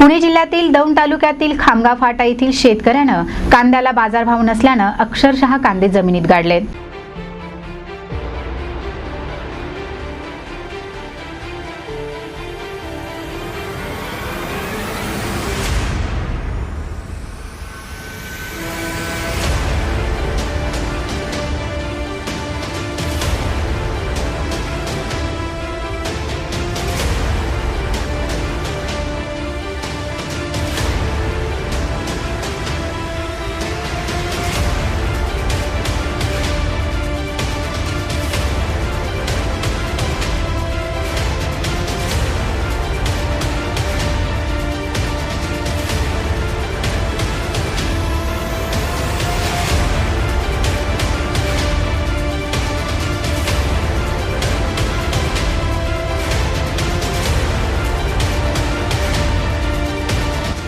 पुणे जिल्ह्यातील दौंड तालुक्यातील खामगाव फाटा येथील शेतकऱ्यानं कांद्याला बाजारभाव नसल्यानं अक्षरशः कांदे जमिनीत गाडले।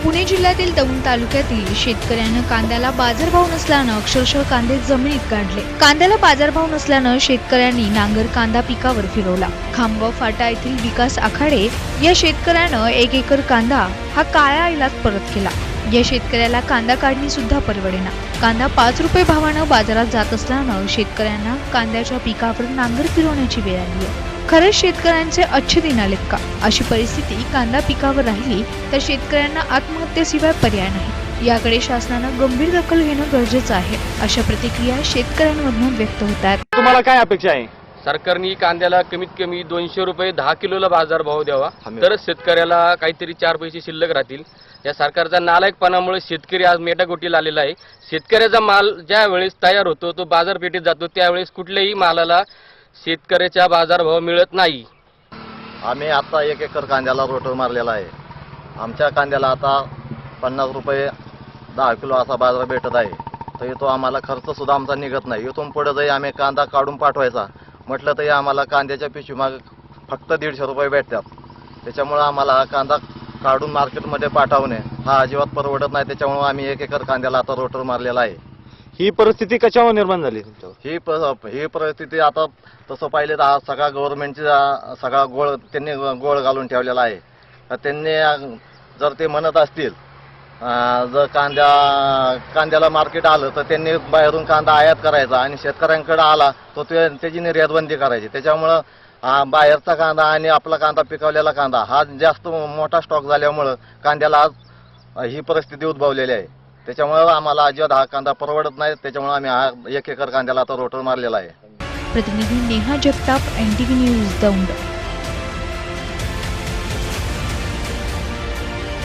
पुणे जिल्ह्यातील दौंड तालुक्यातील शेतकऱ्यानं कांद्याला बाजारभाव नसल्यानं अक्षरशः कांदे जमिनीत गाडले। कांद्याला बाजारभाव नसल्यानं शेतकऱ्यांनी नांगर कांदा पिकावर फिरवला। खामगाव फाटा येथील विकास आखाडे या शेतकऱ्यानं 1 एकर कांदा हा काळ्या आईलाच परत केला। या शेतकऱ्याला कांदा काढणी सुद्धा परवडेना। कांदा 5 रुपये भावानं बाजारात जात असल्यानं शेतकऱ्यांना कांद्याच्या पिकावर नांगर फिरवण्याची वेळ आली आहे। खरंच शेतकऱ्यांचे अच्छे दिन आलेत का? अशी परिस्थिती कांदा पिकावर राहिली तर शेतकऱ्यांना आत्महत्येशिवाय पर्याय नाही। याकडे शासनानं गंभीर दखल घेणं गरजेचं आहे, अशा प्रतिक्रिया शेतकऱ्यांमधून व्यक्त होतात। तुम्हाला काय अपेक्षा आहे? सरकारने कांद्याला कमीत कमी 200 रुपये 10 किलोला बाजारभाव द्यावा, तरच शेतकऱ्याला काहीतरी 4 पैसे शिल्लक राहतील। या सरकारचा नालायकपणामुळे शेतकरी आज मेटाकुटीला आलेला आहे। शेतकऱ्याचा माल ज्या वेळेस तयार होतो तो बाजारपेठेत जातो, त्यावेळेस कुठल्याही मालाला शेतकऱ्याचा बाजारभाव मिळत नाही। आम्ही आता 1 एकर कांद्याला रोटर मारलेला आहे। आमच्या कांद्याला आता 50 रुपये 10 किलो असा बाजार भेटत आहे। तर तो आम्हाला खर्च सुद्धा आमचा निघत नाही। इथून पुढे जरी आम्ही कांदा काढून पाठवायचा म्हटलं तरी आम्हाला कांद्याच्या पिशवीमागे फक्त 150 रुपये भेटतात। त्याच्यामुळे आम्हाला हा कांदा काढून मार्केटमध्ये पाठवणे हा अजिबात परवडत नाही। त्याच्यामुळे आम्ही 1 एकर कांद्याला आता रोटर मारलेला आहे। ही परिस्थिती कशावर निर्माण झाली तुमच्यावर? ही परिस्थिती आता तसं पाहिलं तर हा सगळा गव्हर्नमेंटचा सगळा त्यांनी गोळ घालून ठेवलेला आहे। तर त्यांनी जर ते म्हणत असतील जर कांद्याला मार्केट आलं तर त्यांनी बाहेरून कांदा आयात करायचा आणि शेतकऱ्यांकडे आला तो त्याची निर्यात बंदी करायची। त्याच्यामुळं बाहेरचा कांदा आणि आपला कांदा पिकवलेला कांदा हा जास्त मोठा स्टॉक झाल्यामुळं कांद्याला आज ही परिस्थिती उद्भवलेली आहे। त्याच्यामुळे आम्हाला अजिबात हा कांदा परवडत नाही। त्याच्यामुळे आम्ही हा 1 एकर कांद्याला आता रोटर मारलेला आहे। प्रतिनिधी नेहा जगताप, NTV न्यूज, दौंड।